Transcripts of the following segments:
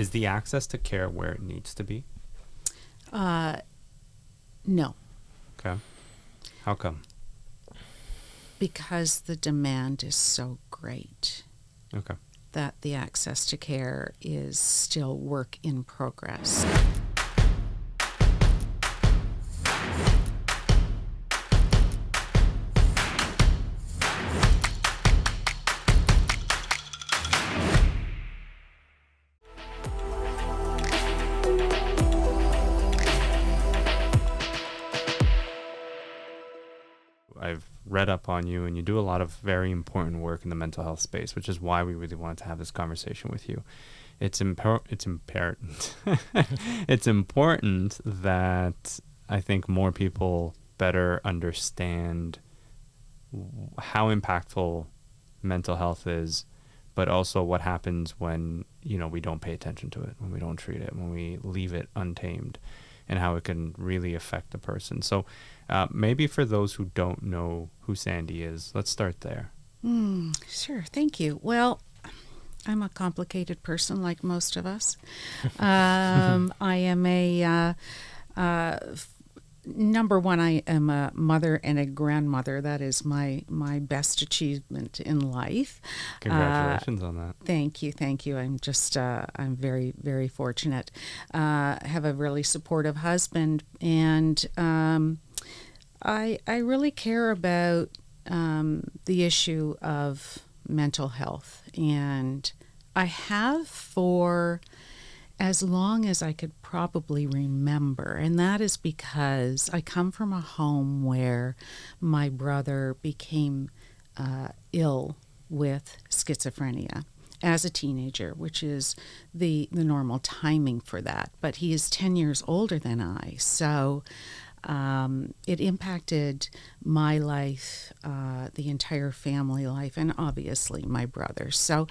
Is the access to care where it needs to be? No. Okay. How come? Because the demand is so great. Okay. That the access to care is still work in progress. I've read up on you, and you do a lot of very important work in the mental health space, which is why we really wanted to have this conversation with you. It's important. It's important that I think more people better understand how impactful mental health is, but also what happens when, we don't pay attention to it, when we don't treat it, when we leave it untamed, and how it can really affect the person. So maybe for those who don't know who Sandi is, let's start there. Sure, thank you. Well, I'm a complicated person like most of us. I am number one, I am a mother and a grandmother. That is my best achievement in life. Congratulations on that. Thank you. I'm just, I'm very, very fortunate. Have a really supportive husband, and I really care about the issue of mental health, and I have for as long as I could probably remember, and that is because I come from a home where my brother became ill with schizophrenia as a teenager, which is the normal timing for that. But he is 10 years older than I, so it impacted my life, the entire family life, and obviously my brother. So,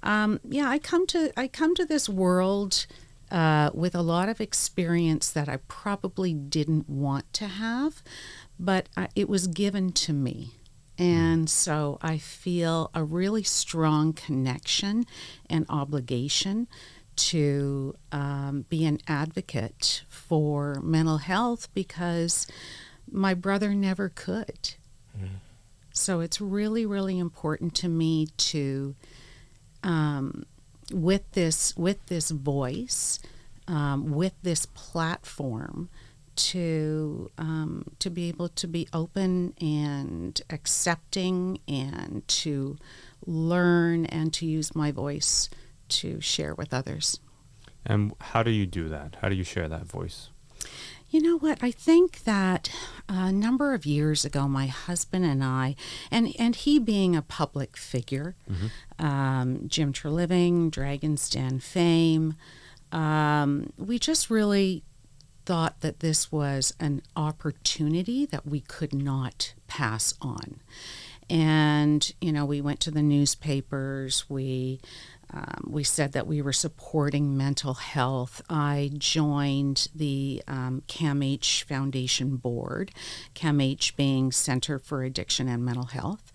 I come to this world with a lot of experience that I probably didn't want to have, but it was given to me. And so I feel a really strong connection and obligation to be an advocate for mental health because my brother never could. So it's really, really important to me to, with this voice, with this platform, to be able to be open and accepting and to learn and to use my voice to share with others. And how do you do that? How do you share that voice? You know what? I think that a number of years ago, my husband and I, and he being a public figure, Gent Treliving, Dragon's Den fame, we just really thought that this was an opportunity that we could not pass on. And, we went to the newspapers, we said that we were supporting mental health. I joined the CAMH Foundation Board, CAMH being Center for Addiction and Mental Health,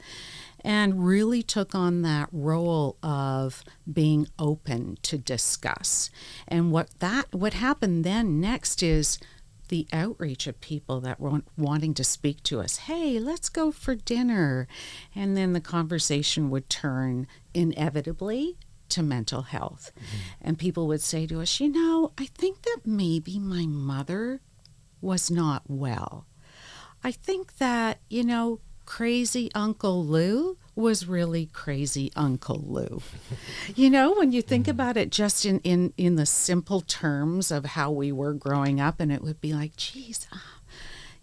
and really took on that role of being open to discuss. And what happened then next is the outreach of people that were wanting to speak to us. Hey, let's go for dinner. And then the conversation would turn inevitably to mental health. And people would say to us, I think that maybe my mother was not well. I think that, crazy Uncle Lou was really crazy Uncle Lou. When you think about it just in the simple terms of how we were growing up, and it would be like, geez,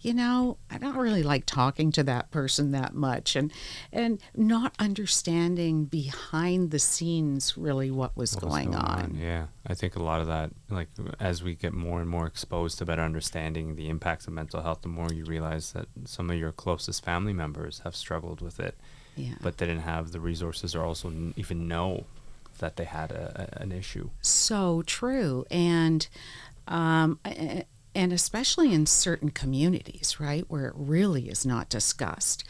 I don't really like talking to that person that much, and not understanding behind the scenes really what was going on. Yeah, I think a lot of that, like as we get more and more exposed to better understanding the impacts of mental health, the more you realize that some of your closest family members have struggled with it, but they didn't have the resources or also even know that they had an issue. So true. And especially in certain communities, right, where it really is not discussed.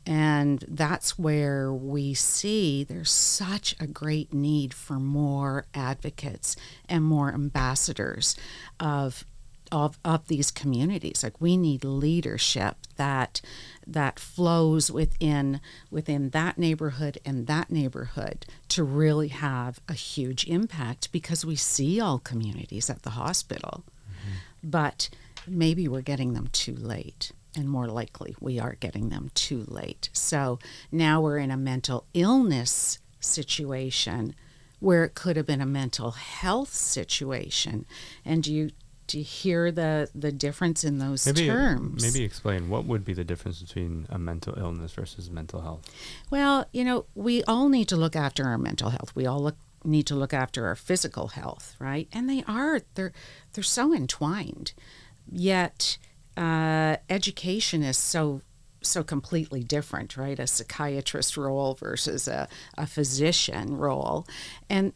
And that's where we see there's such a great need for more advocates and more ambassadors of these communities. Like, we need leadership that flows within that neighborhood and that neighborhood to really have a huge impact, because we see all communities at the hospital. But maybe we're getting them too late. And more likely, we are getting them too late. So now we're in a mental illness situation where it could have been a mental health situation. And do you hear the difference in those terms? Maybe explain, what would be the difference between a mental illness versus mental health? Well, we all need to look after our mental health. We all need to look after our physical health, right? And they're so entwined. Yet education is so completely different, right? A psychiatrist role versus a physician role. And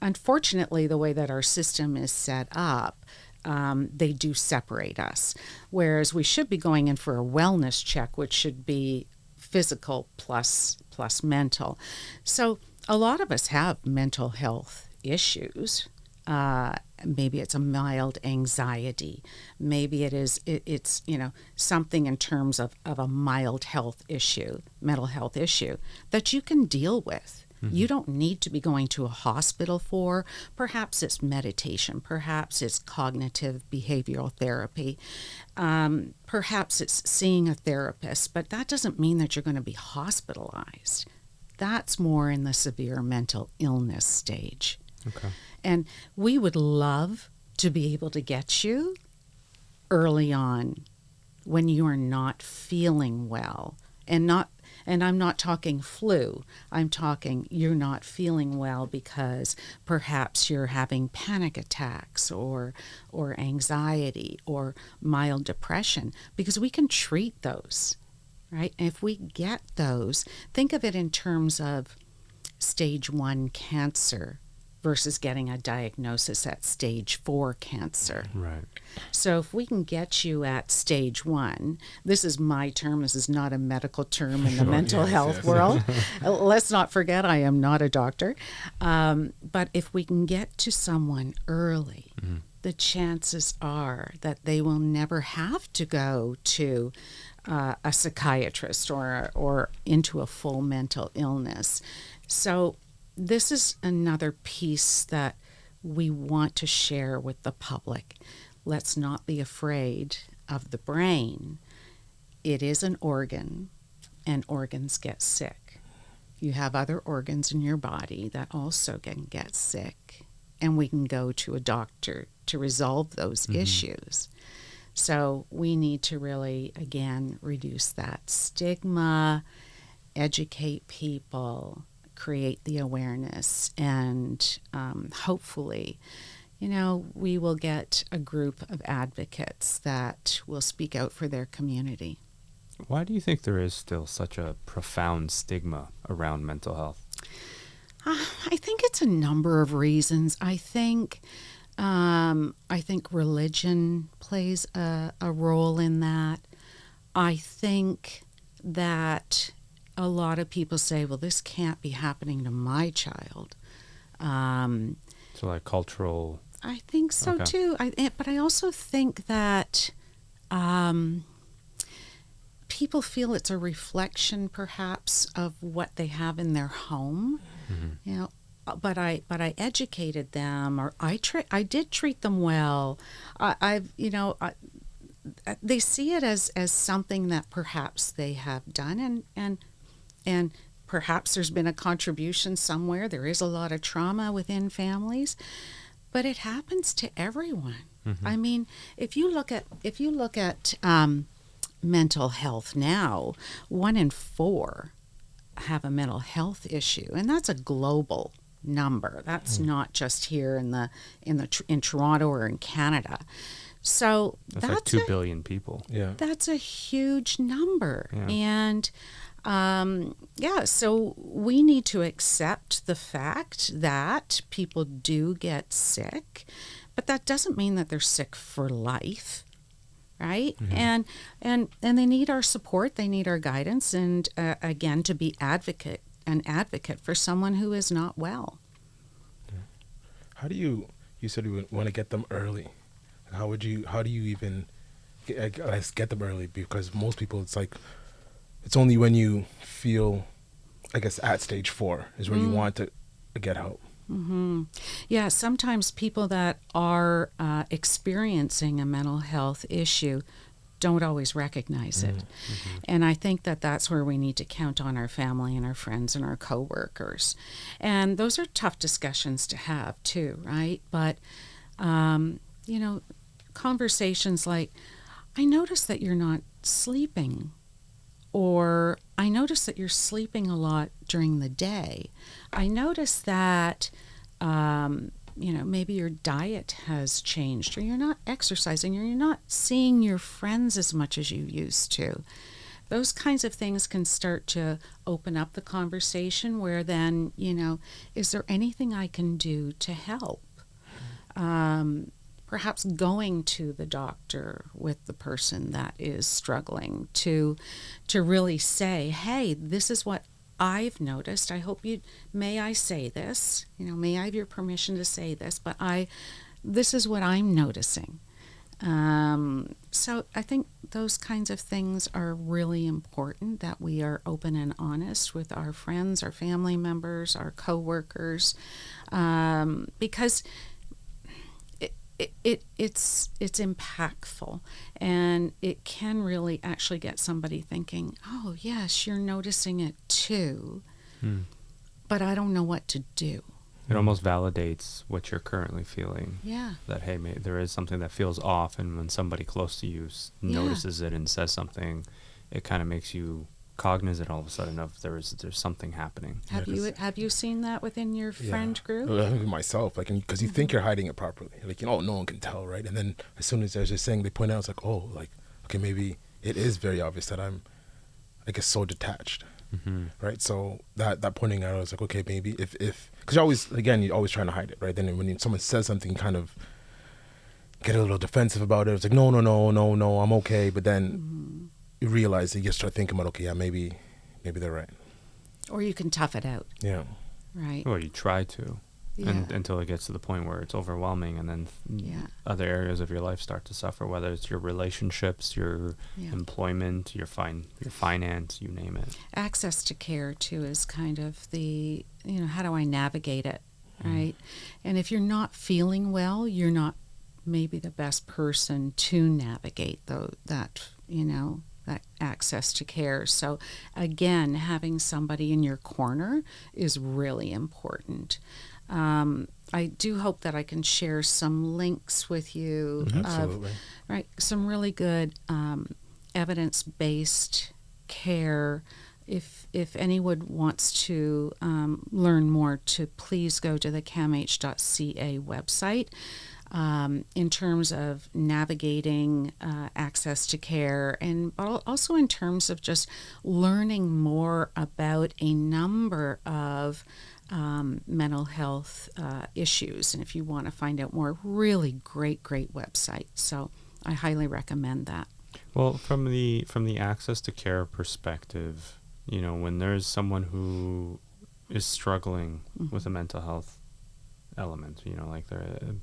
unfortunately, the way that our system is set up, they do separate us. Whereas we should be going in for a wellness check, which should be physical plus mental. So a lot of us have mental health issues. Maybe it's a mild anxiety. Maybe it's something in terms of a mild health issue, mental health issue that you can deal with. You don't need to be going to a hospital for. Perhaps it's meditation. Perhaps it's cognitive behavioral therapy. Perhaps it's seeing a therapist. But that doesn't mean that you're going to be hospitalized. That's more in the severe mental illness stage. Okay. And we would love to be able to get you early on when you are not feeling well. And I'm not talking flu. I'm talking you're not feeling well because perhaps you're having panic attacks or anxiety or mild depression, because we can treat those, right? And if we get those, think of it in terms of stage 1 cancer versus getting a diagnosis at stage 4 cancer. Right. So if we can get you at stage 1, this is my term, this is not a medical term in the mental health world. Let's not forget, I am not a doctor. But if we can get to someone early, the chances are that they will never have to go to a psychiatrist or into a full mental illness. So this is another piece that we want to share with the public. Let's not be afraid of the brain. It is an organ, and organs get sick. You have other organs in your body that also can get sick, and we can go to a doctor to resolve those issues. So we need to really, again, reduce that stigma, educate people, create the awareness, and hopefully, we will get a group of advocates that will speak out for their community. Why do you think there is still such a profound stigma around mental health? I think it's a number of reasons. I think religion plays a role in that. I think that a lot of people say, well, this can't be happening to my child. So like cultural... I think so too. But I also think that people feel it's a reflection perhaps of what they have in their home. But I educated them, or I did treat them well. They see it as something that perhaps they have done, and perhaps there's been a contribution somewhere. There is a lot of trauma within families, but it happens to everyone. I mean, if you look at mental health now, 1 in 4 have a mental health issue, and that's a global number. That's not just here in Toronto or in Canada. So that's like 2 billion people. Yeah, that's a huge number. Yeah. And so we need to accept the fact that people do get sick, but that doesn't mean that they're sick for life, right? And they need our support, they need our guidance, and again, to be an advocate for someone who is not well. How do you said you want to get them early. How do you even get them early? Because most people, it's like, it's only when you feel, I guess, at stage 4 is where you want to get help. Mm-hmm. Yeah, sometimes people that are experiencing a mental health issue don't always recognize it. Mm-hmm. And I think that that's where we need to count on our family and our friends and our coworkers. And those are tough discussions to have too, right? But, conversations like, I notice that you're not sleeping, or I notice that you're sleeping a lot during the day. I notice that, maybe your diet has changed, or you're not exercising, or you're not seeing your friends as much as you used to. Those kinds of things can start to open up the conversation where then, is there anything I can do to help? Perhaps going to the doctor with the person that is struggling to really say, hey, this is what I've noticed. I hope may I say this? May I have your permission to say this? But this is what I'm noticing. So I think those kinds of things are really important, that we are open and honest with our friends, our family members, our coworkers, because it's impactful, and it can really actually get somebody thinking, oh yes, you're noticing it too, but I don't know what to do. It almost validates what you're currently feeling. Yeah. That, hey, there is something that feels off, and when somebody close to you notices it and says something, it kind of makes you cognizant all of a sudden of there's something happening. Have you seen that within your friend group? Myself, like, because you think you're hiding it properly, like, no one can tell, right? And then as soon as I was just saying, they point out, it's like, oh, like, okay, maybe it is very obvious that I'm, I guess, so detached, right? So that pointing out, I was like, okay, maybe if because you're always trying to hide it, right? Then when someone says something, you kind of get a little defensive about it. It's like, no, I'm okay, but then you realize that you start thinking about, okay, yeah, maybe they're right. Or you can tough it out. Yeah. Right. Or you try to, until it gets to the point where it's overwhelming, and then other areas of your life start to suffer, whether it's your relationships, your employment, your finance, you name it. Access to care, too, is kind of the, how do I navigate it, right? And if you're not feeling well, you're not maybe the best person to navigate that access to care. So again, having somebody in your corner is really important. I do hope that I can share some links with you. Absolutely. Some really good evidence-based care. If anyone wants to learn more, to please go to the CAMH.ca website. In terms of navigating access to care, but also in terms of just learning more about a number of mental health issues. And if you want to find out more, really great website. So I highly recommend that. Well, from the access to care perspective, when there's someone who is struggling with a mental health element, like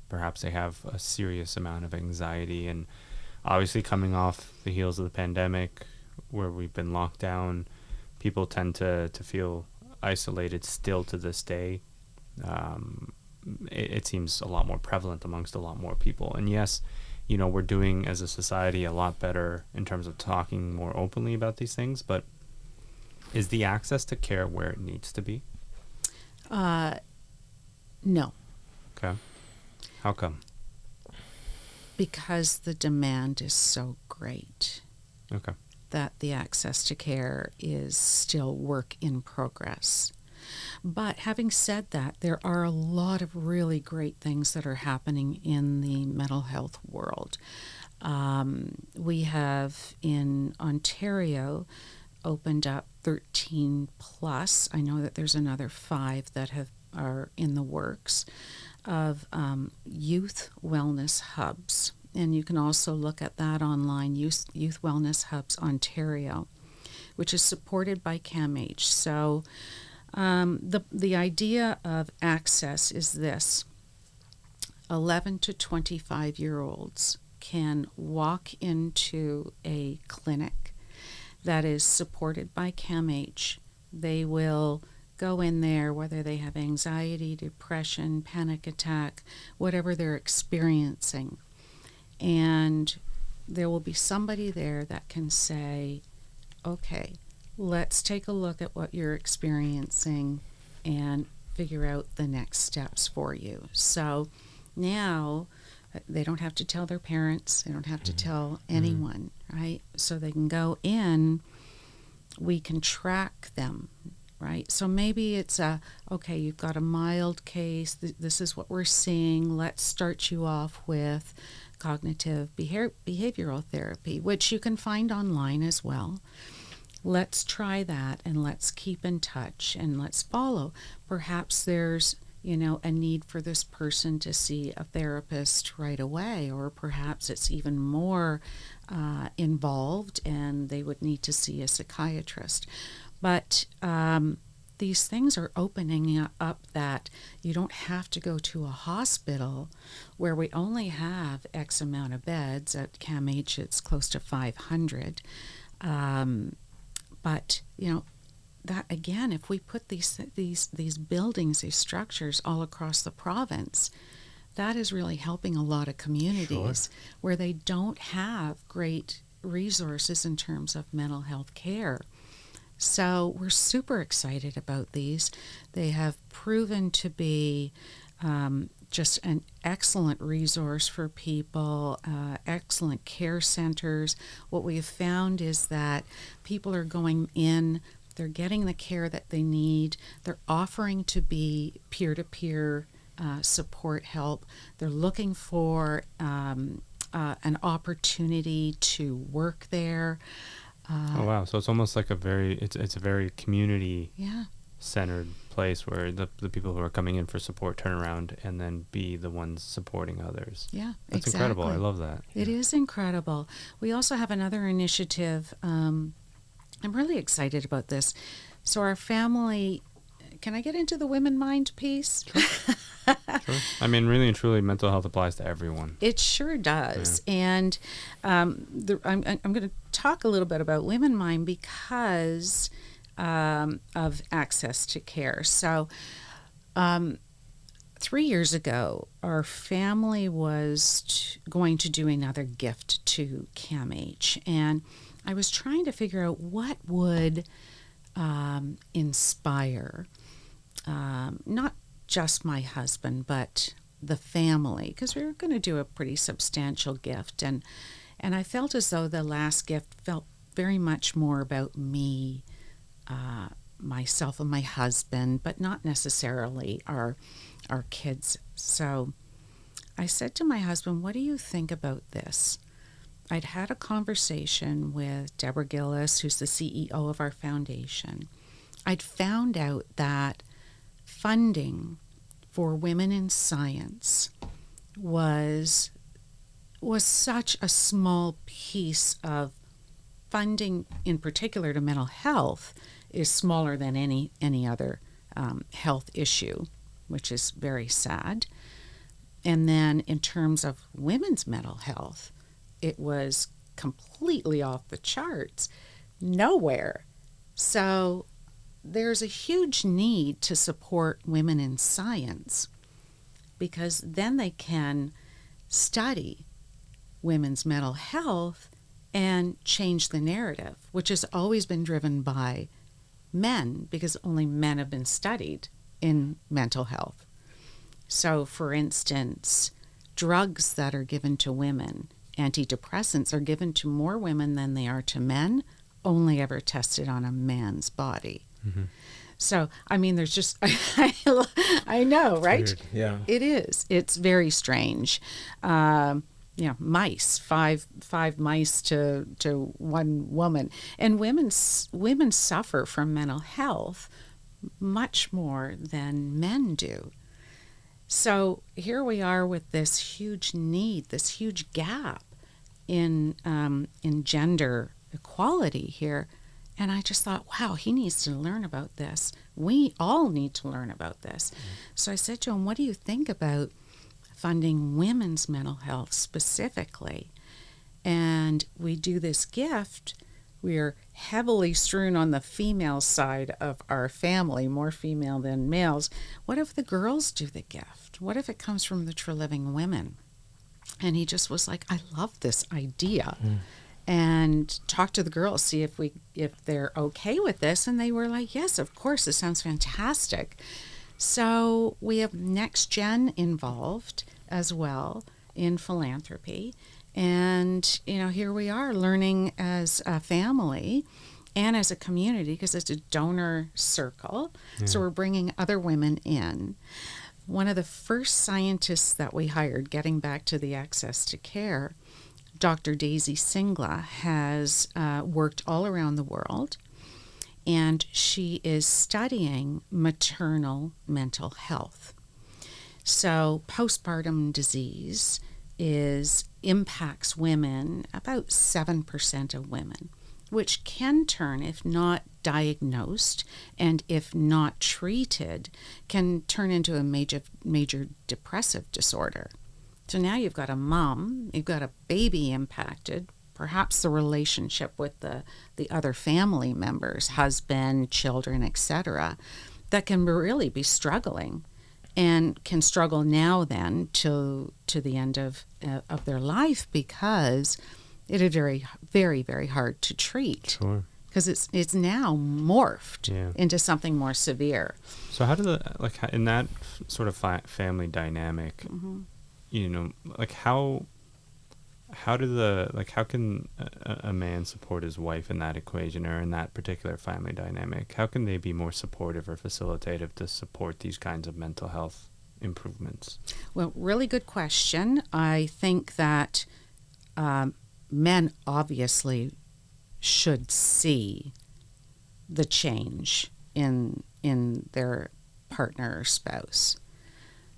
perhaps they have a serious amount of anxiety, and obviously coming off the heels of the pandemic where we've been locked down, people tend to feel isolated still to this day. It seems a lot more prevalent amongst a lot more people, and yes, we're doing as a society a lot better in terms of talking more openly about these things, but is the access to care where it needs to be? No. Okay. How come? Because the demand is so great. Okay. That the access to care is still work in progress. But having said that, there are a lot of really great things that are happening in the mental health world. We have in Ontario opened up 13 plus. I know that there's another 5 that are in the works of youth wellness hubs. and you can also look at that online, Youth Wellness Hubs Ontario, which is supported by CAMH. So the idea of access is this: 11 to 25-year-olds can walk into a clinic that is supported by CAMH. They will go in there, whether they have anxiety, depression, panic attack, whatever they're experiencing. And there will be somebody there that can say, okay, let's take a look at what you're experiencing and figure out the next steps for you. So now they don't have to tell their parents, they don't have to tell anyone, right? So they can go in, we can track them, right? So maybe it's okay, you've got a mild case, this is what we're seeing, let's start you off with cognitive behavioral therapy, which you can find online as well. Let's try that, and let's keep in touch, and let's follow. Perhaps there's a need for this person to see a therapist right away, or perhaps it's even more involved and they would need to see a psychiatrist. But these things are opening up that you don't have to go to a hospital where we only have X amount of beds. At CAMH, it's close to 500. But, that again, if we put these buildings, these structures all across the province, that is really helping a lot of communities where they don't have great resources in terms of mental health care. So we're super excited about these. They have proven to be just an excellent resource for people, excellent care centers. What we've found is that people are going in, they're getting the care that they need, they're offering to be peer-to-peer support help, they're looking for an opportunity to work there. Oh wow! So it's almost like it's a very community centered place where the people who are coming in for support turn around and then be the ones supporting others. Yeah, that's exactly. incredible. I love that. It is incredible. We also have another initiative. I'm really excited about this. So our family. Can I get into the women mind piece? Sure. Sure. I mean, really and truly, mental health applies to everyone. It sure does. Yeah. And I'm going to talk a little bit about Women Mind because of access to care. So 3 years ago, our family was going to do another gift to CAMH. And I was trying to figure out what would inspire not just my husband, but the family, because we were going to do a pretty substantial gift. And I felt as though the last gift felt very much more about me, myself and my husband, but not necessarily our kids. So I said to my husband, what do you think about this? I'd had a conversation with Deborah Gillis, who's the CEO of our foundation. I'd found out that funding for women in science was such a small piece of funding, in particular to mental health, is smaller than any other health issue, which is very sad. And then in terms of women's mental health, it was completely off the charts, nowhere. So there's a huge need to support women in science, because then they can study women's mental health and change the narrative, which has always been driven by men, because only men have been studied in mental health. So, for instance, drugs that are given to women, antidepressants, are given to more women than they are to men, only ever tested on a man's body. Mm-hmm. So, I mean, there's just, I know, right? Weird. Yeah. It is. It's very strange. Mice, five mice to one woman. And women suffer from mental health much more than men do. So here we are with this huge need, this huge gap in gender equality here. And I just thought, wow, he needs to learn about this. We all need to learn about this. So I said to him, what do you think about funding women's mental health specifically? And we do this gift. We are heavily strewn on the female side of our family, more female than males. What if the girls do the gift? What if it comes from the Treliving women? And he just was like, I love this idea. And talk to the girls, see if they're okay with this. And they were like, yes, of course, this sounds fantastic. So we have Next Gen involved as well in philanthropy. And, here we are learning as a family and as a community, because it's a donor circle. Yeah. So we're bringing other women in. One of the first scientists that we hired, getting back to the access to care, Dr. Daisy Singla, has worked all around the world, and she is studying maternal mental health. So postpartum disease impacts women, about 7% of women, which can turn, if not diagnosed and if not treated, can turn into a major depressive disorder. So now you've got a mom, you've got a baby impacted, perhaps the relationship with the other family members, husband, children, etc., that can really be struggling, and can struggle now then to the end of their life, because it is very, very, very hard to treat. Sure. Because it's now morphed into something more severe. So how do in that sort of family dynamic, how can a man support his wife in that equation, or in that particular family dynamic? How can they be more supportive or facilitative to support these kinds of mental health improvements? Well, really good question. I think that men obviously should see the change in their partner or spouse.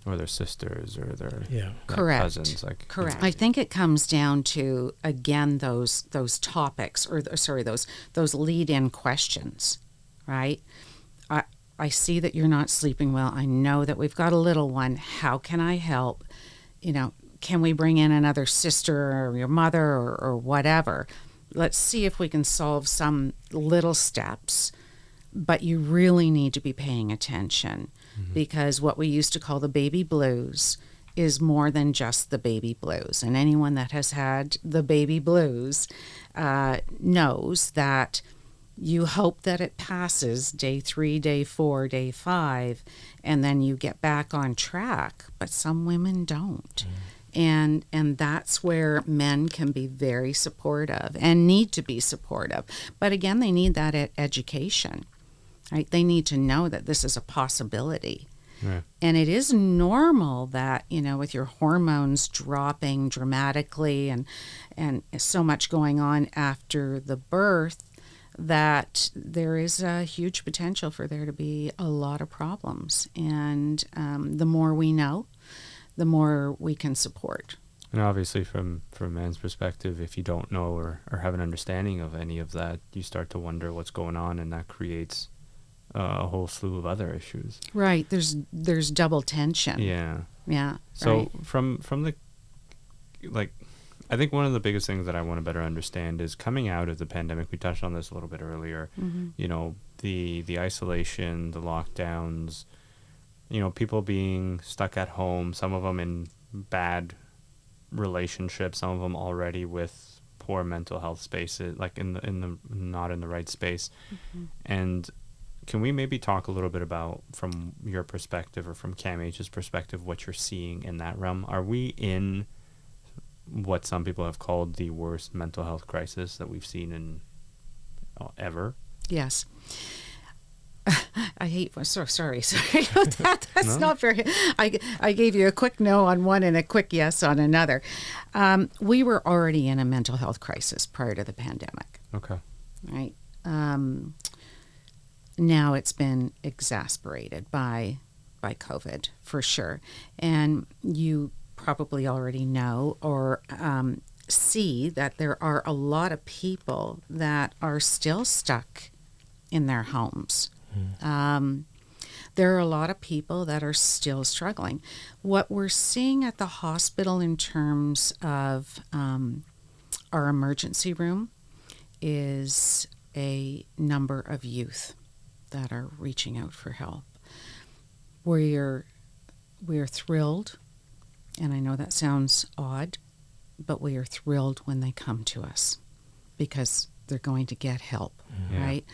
Or their sisters, or their Correct. cousins. Correct. I think it comes down to, again, those topics, those lead-in questions, right? I see that you're not sleeping well. I know that we've got a little one. How can I help? Can we bring in another sister or your mother or whatever? Let's see if we can solve some little steps. But you really need to be paying attention, because what we used to call the baby blues is more than just the baby blues. And anyone that has had the baby blues knows that you hope that it passes day 3, day 4, day 5, and then you get back on track. But some women don't. And that's where men can be very supportive and need to be supportive. But again, they need that education. Right? They need to know that this is a possibility. Right. And it is normal that, with your hormones dropping dramatically and so much going on after the birth, that there is a huge potential for there to be a lot of problems. And the more we know, the more we can support. And obviously from a man's perspective, if you don't know or have an understanding of any of that, you start to wonder what's going on, and that creates a whole slew of other issues. Right. There's double tension. Yeah. So right. from the, I think one of the biggest things that I want to better understand is coming out of the pandemic. We touched on this a little bit earlier. The isolation, the lockdowns, people being stuck at home, some of them in bad relationships, some of them already with poor mental health spaces, like in the not in the right space. And can we maybe talk a little bit about, from your perspective or from CAMH's perspective, what you're seeing in that realm? Are we in what some people have called the worst mental health crisis that we've seen in ever? Yes. I hate. Sorry. That's no? Not very. I gave you a quick no on one and a quick yes on another. We were already in a mental health crisis prior to the pandemic. Okay. Right. Now it's been exacerbated by by COVID, for sure. And you probably already know or see that there are a lot of people that are still stuck in their homes. There are a lot of people that are still struggling. What we're seeing at the hospital in terms of our emergency room is a number of youth that are reaching out for help. We're thrilled, and I know that sounds odd, but we are thrilled when they come to us because they're going to get help, right?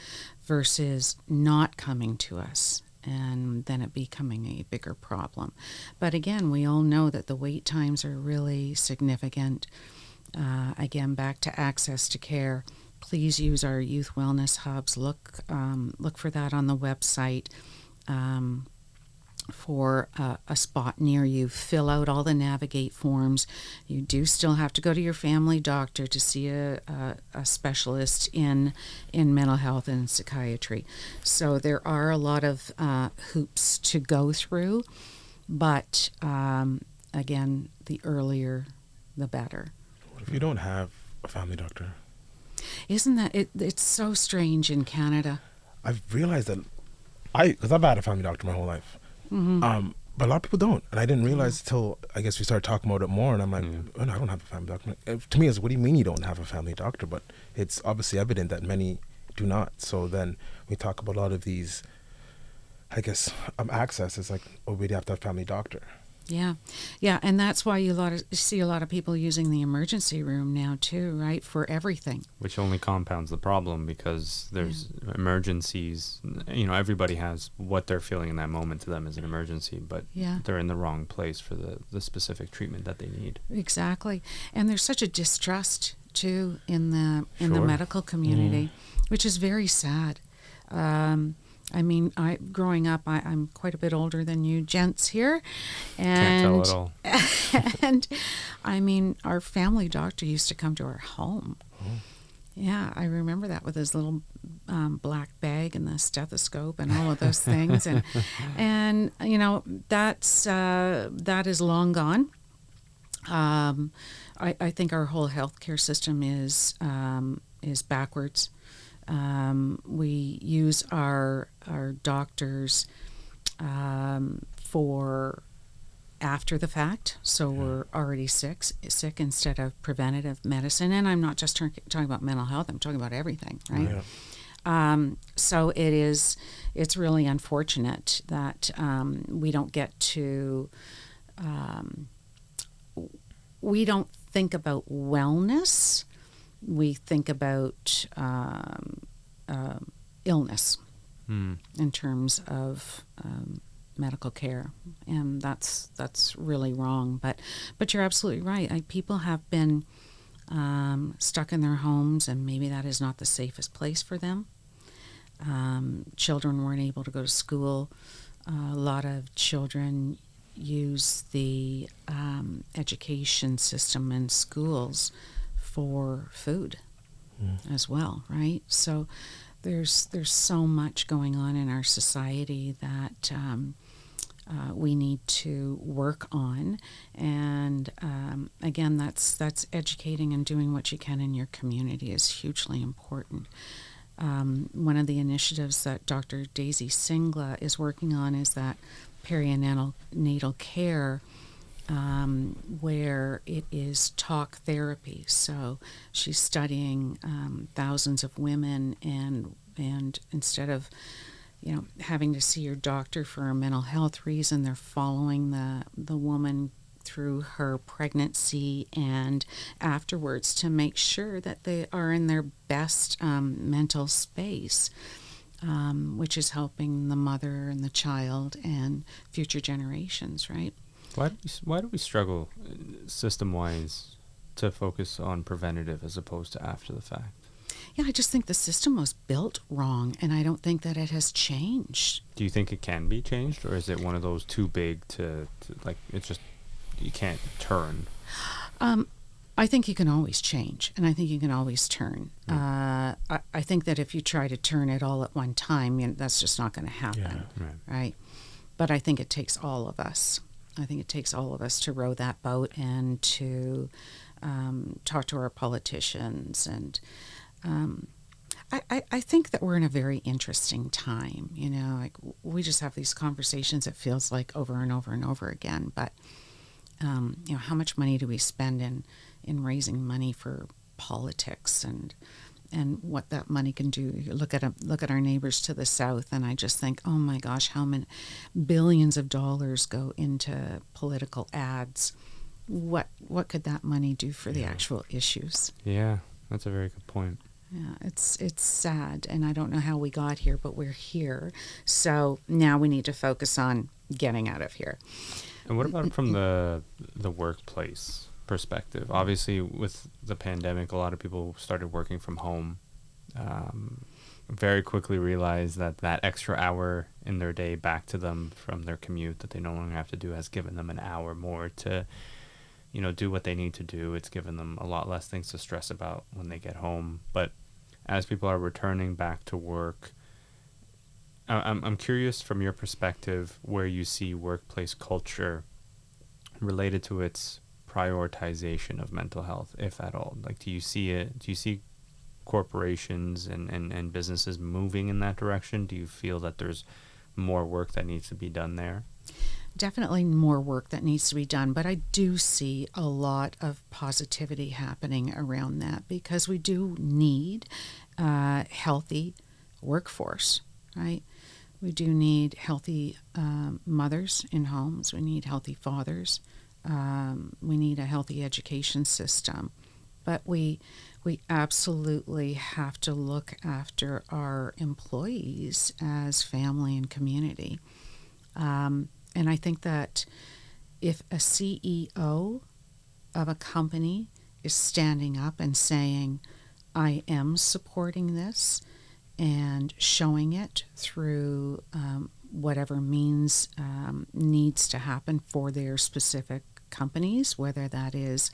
Versus not coming to us and then it becoming a bigger problem. But again, we all know that the wait times are really significant. Again, back to access to care. Please use our youth wellness hubs. Look for that on the website for a spot near you. Fill out all the navigate forms. You do still have to go to your family doctor to see a specialist in mental health and psychiatry. So there are a lot of hoops to go through, but again, the earlier, the better. What if you don't have a family doctor? Isn't that it's so strange in Canada? I've realized that because I've had a family doctor my whole life. But a lot of people don't, and I didn't realize until I guess we started talking about it more, and I'm like, oh, no, I don't have a family doctor. To me, it's what do you mean you don't have a family doctor? But it's obviously evident that many do not. So then we talk about a lot of these, I guess, access is like, oh, we'd have to have a family doctor. Yeah, and that's why you see a lot of people using the emergency room now too, right, for everything. Which only compounds the problem because there's emergencies. You know, everybody has what they're feeling in that moment to them is an emergency, but they're in the wrong place for the specific treatment that they need. Exactly, and there's such a distrust too in the medical community, which is very sad. I mean, growing up, I'm quite a bit older than you gents here. And, can't tell at all. And, I mean, our family doctor used to come to our home. Yeah, I remember that with his little black bag and the stethoscope and all of those things. And you know, that is long gone. I think our whole healthcare system is backwards. We use our doctors for after the fact, so we're already sick instead of preventative medicine. And I'm not just talking about mental health; I'm talking about everything, right? So it's really unfortunate that we don't get to. We don't think about wellness. We think about illness in terms of medical care, and that's really wrong. But you're absolutely right. People have been stuck in their homes, and maybe that is not the safest place for them. Children weren't able to go to school. A lot of children use the education system in schools for food as well, right? So there's so much going on in our society that we need to work on, and again, that's educating and doing what you can in your community is hugely important. One of the initiatives that Dr. Daisy Singla is working on is that perinatal care, where it is talk therapy. So she's studying thousands of women, and instead of having to see your doctor for a mental health reason, they're following the woman through her pregnancy and afterwards to make sure that they are in their best mental space, which is helping the mother and the child and future generations, right? Why do we struggle system-wise to focus on preventative as opposed to after the fact? Yeah, I just think the system was built wrong, and I don't think that it has changed. Do you think it can be changed, or is it one of those too big to like, it's just, you can't turn? I think you can always change, and I think you can always turn. I think that if you try to turn it all at one time, that's just not going to happen, right? But I think it takes all of us. I think it takes all of us to row that boat and to talk to our politicians. And I think that we're in a very interesting time. You know, like we just have these conversations, it feels like over and over and over again. But, you know, how much money do we spend in raising money for politics and what that money can do? You look at our neighbors to the south, and I just think, oh my gosh, how many billions of dollars go into political ads? What could that money do for the actual issues? Yeah, that's a very good point. Yeah, it's sad, and I don't know how we got here, but we're here. So now we need to focus on getting out of here. And what about from the workplace perspective? Obviously, with the pandemic, a lot of people started working from home. Very quickly realized that extra hour in their day back to them from their commute that they no longer have to do has given them an hour more to, you know, do what they need to do. It's given them a lot less things to stress about when they get home. But as people are returning back to work, I'm curious from your perspective where you see workplace culture related to its prioritization of mental health, if at all. Like, do you see it? Do you see corporations and businesses moving in that direction? Do you feel that there's more work that needs to be done there? Definitely more work that needs to be done, but I do see a lot of positivity happening around that, because we do need a healthy workforce, right? We do need healthy mothers in homes. We need healthy fathers. We need a healthy education system. But we absolutely have to look after our employees as family and community. And I think that if a CEO of a company is standing up and saying, I am supporting this, and showing it through whatever means needs to happen for their specific companies, whether that is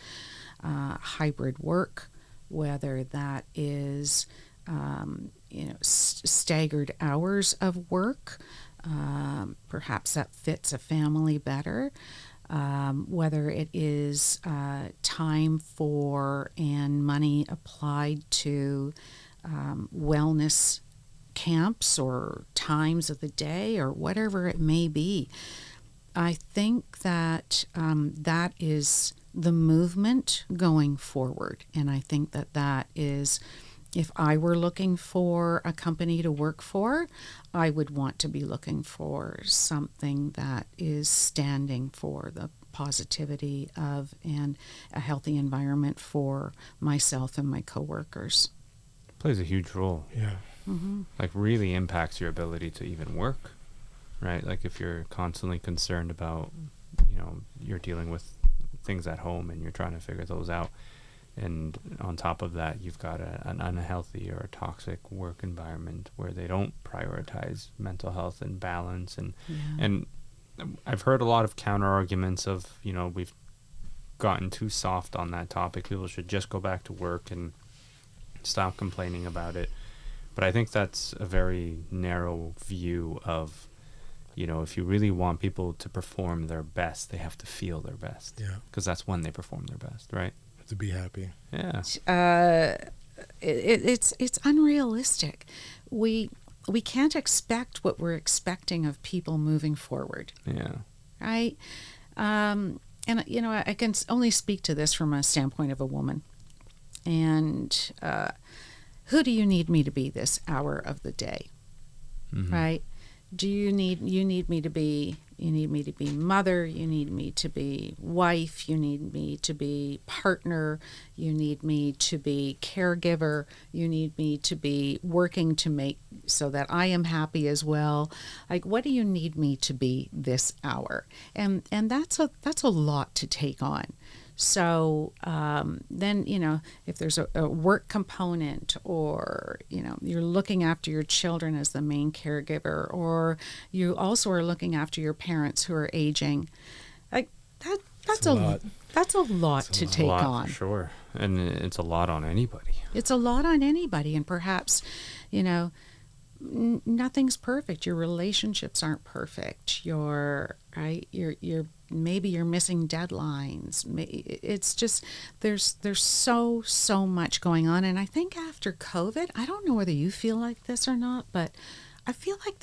hybrid work, whether that is staggered hours of work, perhaps that fits a family better, whether it is time for and money applied to wellness camps or times of the day or whatever it may be. I think that that is the movement going forward. And I think that is, if I were looking for a company to work for, I would want to be looking for something that is standing for the positivity of and a healthy environment for myself and my coworkers. Plays a huge role. Yeah. Mm-hmm. Like, really impacts your ability to even work, right? Like, if you're constantly concerned about, you know, you're dealing with things at home and you're trying to figure those out, and on top of that, you've got an unhealthy or a toxic work environment where they don't prioritize mental health and balance. And I've heard a lot of counter arguments of, you know, we've gotten too soft on that topic. People should just go back to work and stop complaining about it. But I think that's a very narrow view of, you know, if you really want people to perform their best, they have to feel their best. Yeah. Because that's when they perform their best, right? To be happy. Yeah. It's unrealistic. We can't expect what we're expecting of people moving forward. Yeah. Right? And, you know, I can only speak to this from a standpoint of a woman. And who do you need me to be this hour of the day? Mm-hmm. Right? You need me to be mother, you need me to be wife, you need me to be partner, you need me to be caregiver, you need me to be working to make so that I am happy as well. Like, what do you need me to be this hour? And that's a lot to take on. So then, you know, if there's a work component, or, you know, you're looking after your children as the main caregiver, or you also are looking after your parents who are aging, like that's a lot. That's a lot to take on. For sure. And it's a lot on anybody. It's a lot on anybody. And perhaps, you know, nothing's perfect. Your relationships aren't perfect. You're maybe you're missing deadlines. It's just there's so much going on, and I think after COVID, I don't know whether you feel like this or not, but I feel like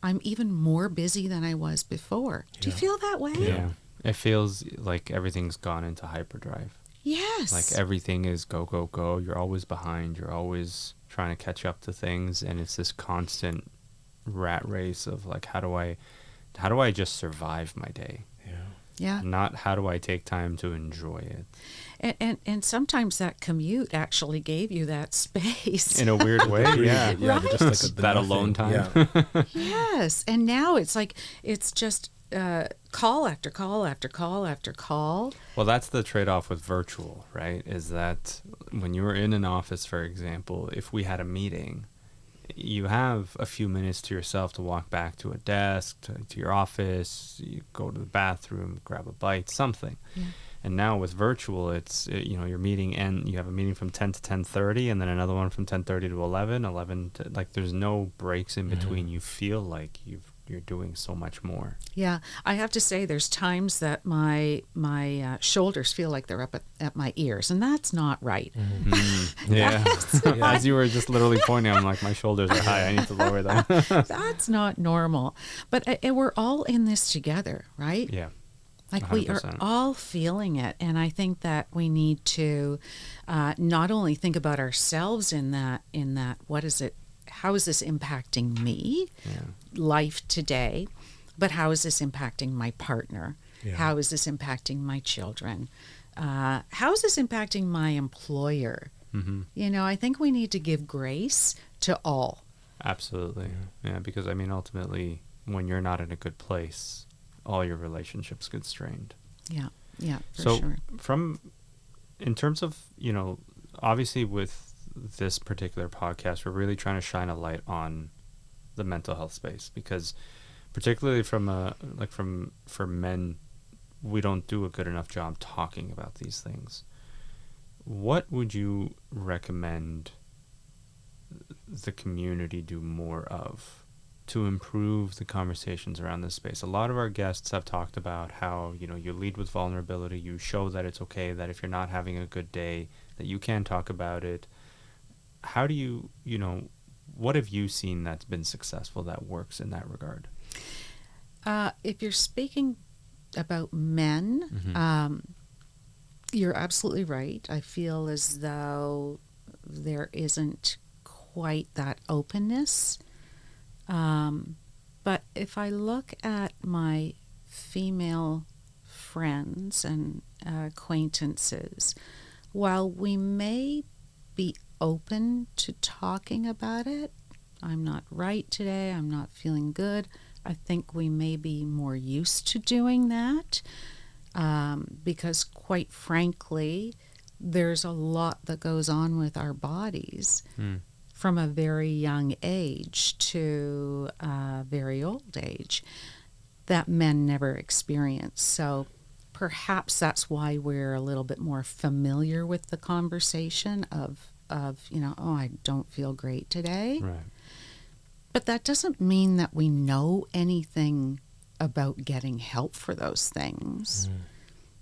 I'm even more busy than I was before. Do you feel that way? Yeah. It feels like everything's gone into hyperdrive. Yes. Like everything is go, go, go. You're always behind. You're always trying to catch up to things. And it's this constant rat race of like, how do I just survive my day? Yeah. Not how do I take time to enjoy it. And sometimes that commute actually gave you that space. In a weird way, yeah. Right? Just like That alone time. Yeah. Yes. And now it's like, it's just call after call after call after call. Well, that's the trade-off with virtual, right? Is that when you were in an office, for example, if we had a meeting, you have a few minutes to yourself to walk back to a desk, to your office, you go to the bathroom, grab a bite, something. Yeah. And now with virtual, it's, your meeting, and you have a meeting from 10 to 10:30 and then another one from 10:30 to 11 to, like, there's no breaks in between. You feel like you're doing so much more. Yeah, I have to say there's times that my shoulders feel like they're up at my ears, and that's not right. Yeah. As you were just literally pointing, I'm like, my shoulders are high. I need to lower them. That's not normal. But we're all in this together, right? Yeah. Like 100%. We are all feeling it, and I think that we need to not only think about ourselves in that what is it, how is this impacting me, life today, but how is this impacting my partner? Yeah. How is this impacting my children? How is this impacting my employer? Mm-hmm. I think we need to give grace to all. Absolutely. Yeah, because ultimately, when you're not in a good place, all your relationships get strained. Yeah, for so sure. In terms of, obviously with this particular podcast, we're really trying to shine a light on the mental health space, because particularly for men, we don't do a good enough job talking about these things. What would you recommend the community do more of to improve the conversations around this space? A lot of our guests have talked about how, you lead with vulnerability, you show that it's okay, that if you're not having a good day, that you can talk about it. How do you, what have you seen that's been successful that works in that regard? If you're speaking about men, you're absolutely right. I feel as though there isn't quite that openness. But if I look at my female friends and acquaintances, while we may be open to talking about it, I'm not right today, I'm not feeling good, I think we may be more used to doing that, because quite frankly, there's a lot that goes on with our bodies from a very young age to a very old age that men never experience. So perhaps that's why we're a little bit more familiar with the conversation of I don't feel great today. Right. But that doesn't mean that we know anything about getting help for those things.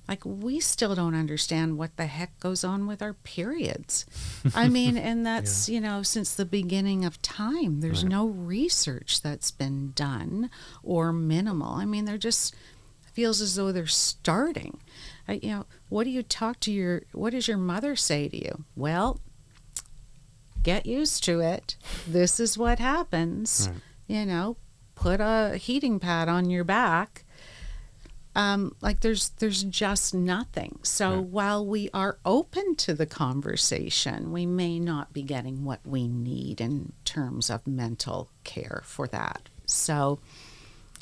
Like, we still don't understand what the heck goes on with our periods. And that's, since the beginning of time, there's no research that's been done, or minimal. They're just, feels as though they're starting. What do you what does your mother say to you? Well, get used to it. This is what happens. Right. Put a heating pad on your back. There's just nothing. So while we are open to the conversation, we may not be getting what we need in terms of mental care for that. So,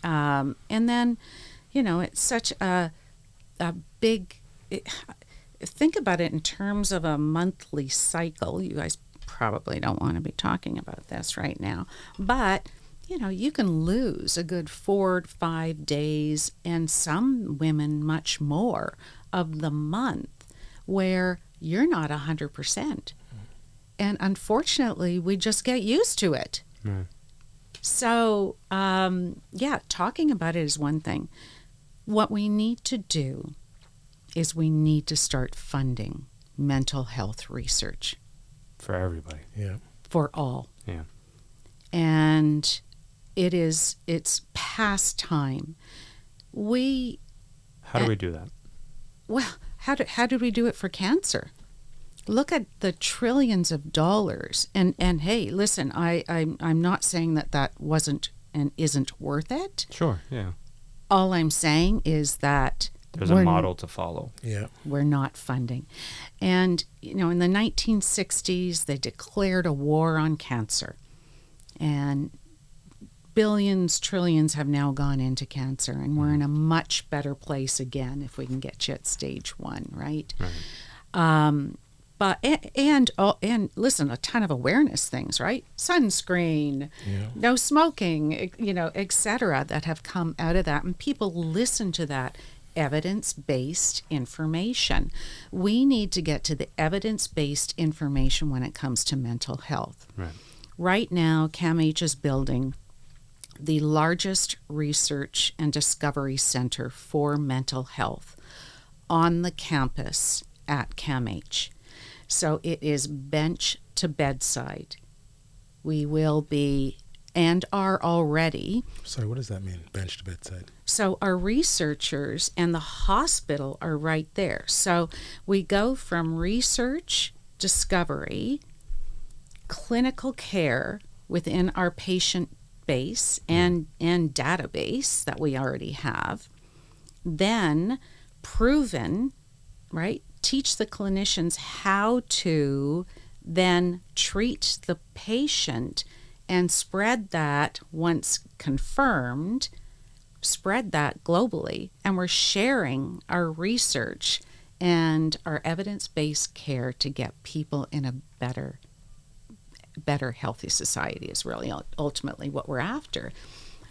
and then, it's such a big, think about it in terms of a monthly cycle. You guys probably don't want to be talking about this right now, but you can lose a good 4 to 5 days, and some women much more, of the month where you're not 100%. And unfortunately, we just get used to it. Right. So, talking about it is one thing. What we need to do is we need to start funding mental health research. For everybody. Yeah. For all. Yeah. And it's past time. How do we do that? Well, how did we do it for cancer? Look at the trillions of dollars. And hey, listen, I'm not saying that wasn't and isn't worth it. Sure, yeah. All I'm saying is that there's a model to follow. Yeah. We're not funding. And, in the 1960s, they declared a war on cancer. And billions, trillions have now gone into cancer. And we're in a much better place again if we can get you at stage 1, right? But and listen, a ton of awareness things, right? Sunscreen, no smoking, etc. that have come out of that, and people listen to that evidence-based information. We need to get to the evidence-based information when it comes to mental health. Right now, CAMH is building the largest research and discovery center for mental health on the campus at CAMH. So it is bench to bedside. We will be and are already. Sorry, what does that mean, bench to bedside? So our researchers and the hospital are right there. So we go from research, discovery, clinical care within our patient base and database that we already have, then proven, right? Teach the clinicians how to then treat the patient and spread that once confirmed, spread that globally. And we're sharing our research and our evidence-based care to get people in a better healthy society is really ultimately what we're after.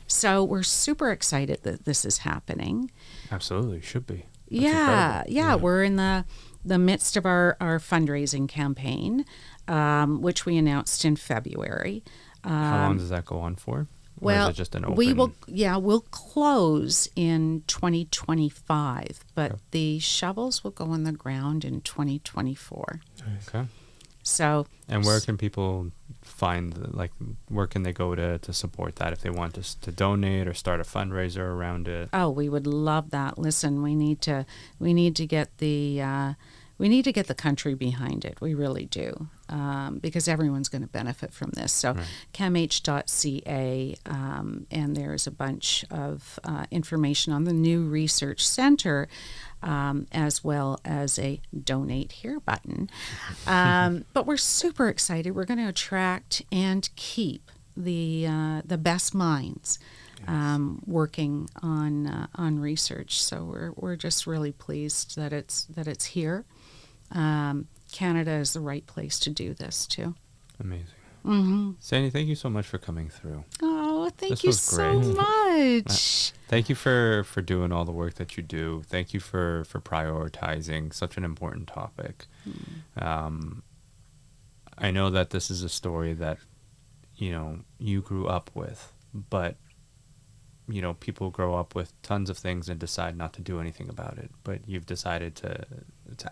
So we're super excited that this is happening. Absolutely, should be. That's Yeah. We're in the midst of our fundraising campaign, which we announced in February. How long does that go on for? Well, or is it just an open? We'll close in 2025, but the shovels will go in the ground in 2024. Okay. So. And where can people find, where can they go to support that if they want to donate or start a fundraiser around it? Oh, we would love that. Listen, we need to get the country behind it. We really do, because everyone's going to benefit from this. So CAMH.ca, and there's a bunch of information on the new research center, as well as a donate here button. But we're super excited. We're going to attract and keep the best minds working on research. So we're just really pleased that it's here. Canada is the right place to do this too. Amazing. Mm-hmm. Sandy, thank you so much for coming through. Oh, thank This you was so great. much. Thank you for doing all the work that you do. Thank you for prioritizing such an important topic. I know that this is a story that, you grew up with, but, people grow up with tons of things and decide not to do anything about it. But you've decided to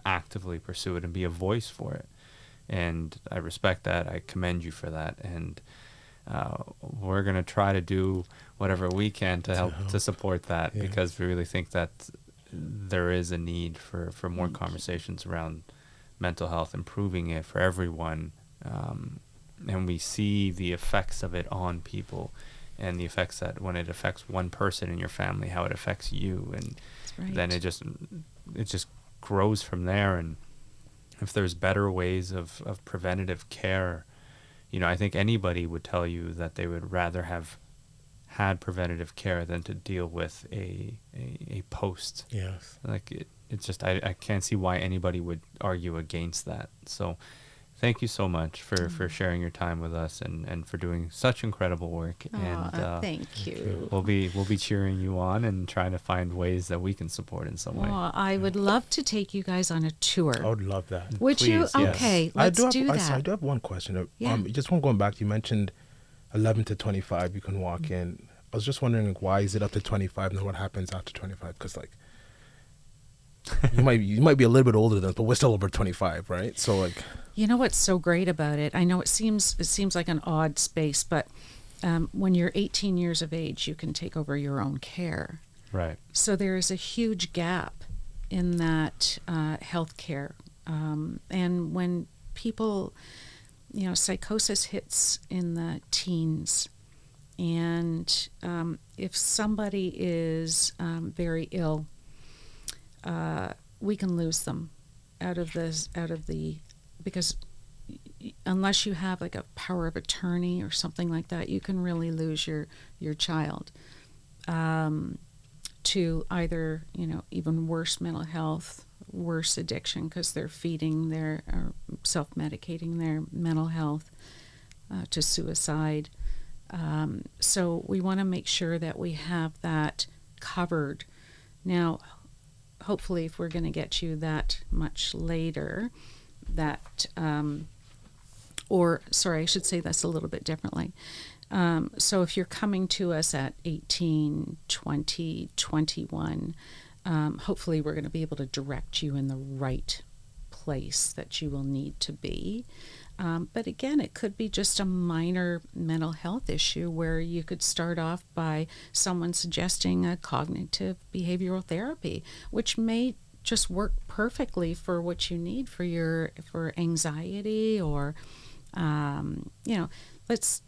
actively pursue it and be a voice for it. And I respect that. I commend you for that. And we're going to try to do whatever we can to help to support that, because we really think that there is a need for more conversations around mental health, improving it for everyone. And we see the effects of it on people, and the effects that when it affects one person in your family, how it affects you. And then it just grows from there. And if there's better ways of preventative care, I think anybody would tell you that they would rather have had preventative care than to deal with a post. Yes. It's just, I can't see why anybody would argue against that. So thank you so much for sharing your time with us and for doing such incredible work. Thank you. We'll be cheering you on and trying to find ways that we can support in some way. Well, I would love to take you guys on a tour. I would love that. Would you? Please, yes. Okay, let's do that. I do have one question. Yeah. Just one going back, you mentioned 11 to 25, you can walk in. I was just wondering, like, why is it up to 25, and then what happens after 25? Because, like, you might be a little bit older than us, but we're still over 25, right? So, like, You know what's so great about it? I know it seems like an odd space, but when you're 18 years of age, you can take over your own care. Right. So there is a huge gap in that health care. And when people, psychosis hits in the teens, and if somebody is very ill, we can lose them out of the because unless you have like a power of attorney or something like that, you can really lose your child to either even worse mental health, worse addiction, because they're feeding or self-medicating their mental health, to suicide. So we want to make sure that we have that covered. Now, hopefully, if we're going to get you that much later, I should say this a little bit differently. So if you're coming to us at 18, 20, 21, hopefully we're going to be able to direct you in the right place that you will need to be. But again, it could be just a minor mental health issue where you could start off by someone suggesting a cognitive behavioral therapy, which may just work perfectly for what you need for anxiety, or let's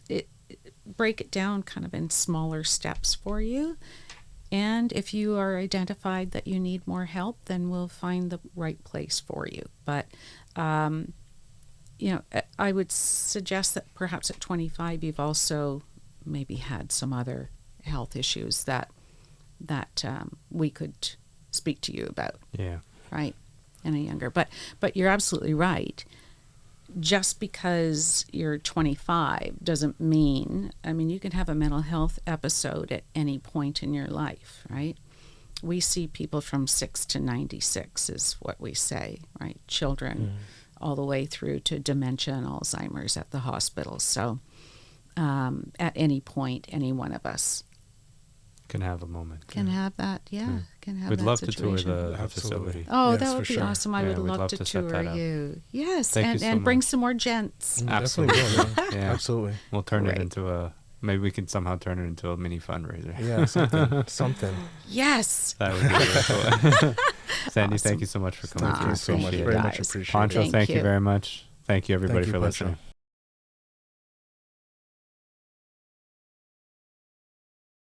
break it down kind of in smaller steps for you. And if you are identified that you need more help, then we'll find the right place for you. But I would suggest that perhaps at 25 you've also maybe had some other health issues that we could speak to you about. Yeah. Right? And a younger. But you're absolutely right. Just because you're 25 doesn't mean, you can have a mental health episode at any point in your life, right? We see people from 6 to 96 is what we say, right? Children all the way through to dementia and Alzheimer's at the hospital. So at any point, any one of us Can have a moment. can have that, can have We'd that love situation. to tour the Absolutely. facility. Oh, Yes, that for would be sure. awesome. I Yeah, would we'd love love to to set tour that up. you. Yes, Thank you and, so and bring much. some more gents. Definitely will, man. Yeah. Absolutely. We'll turn it Great. into maybe we can somehow turn it into a mini fundraiser. Yeah, something. Yes. That would be really cool. Sandy, Awesome. thank you so much for coming Thank through. you so much. Appreciate Very it. much Guys. appreciated. Poncho, Thank thank you you. very much. Thank you, everybody, Thank you, for Poncho. listening.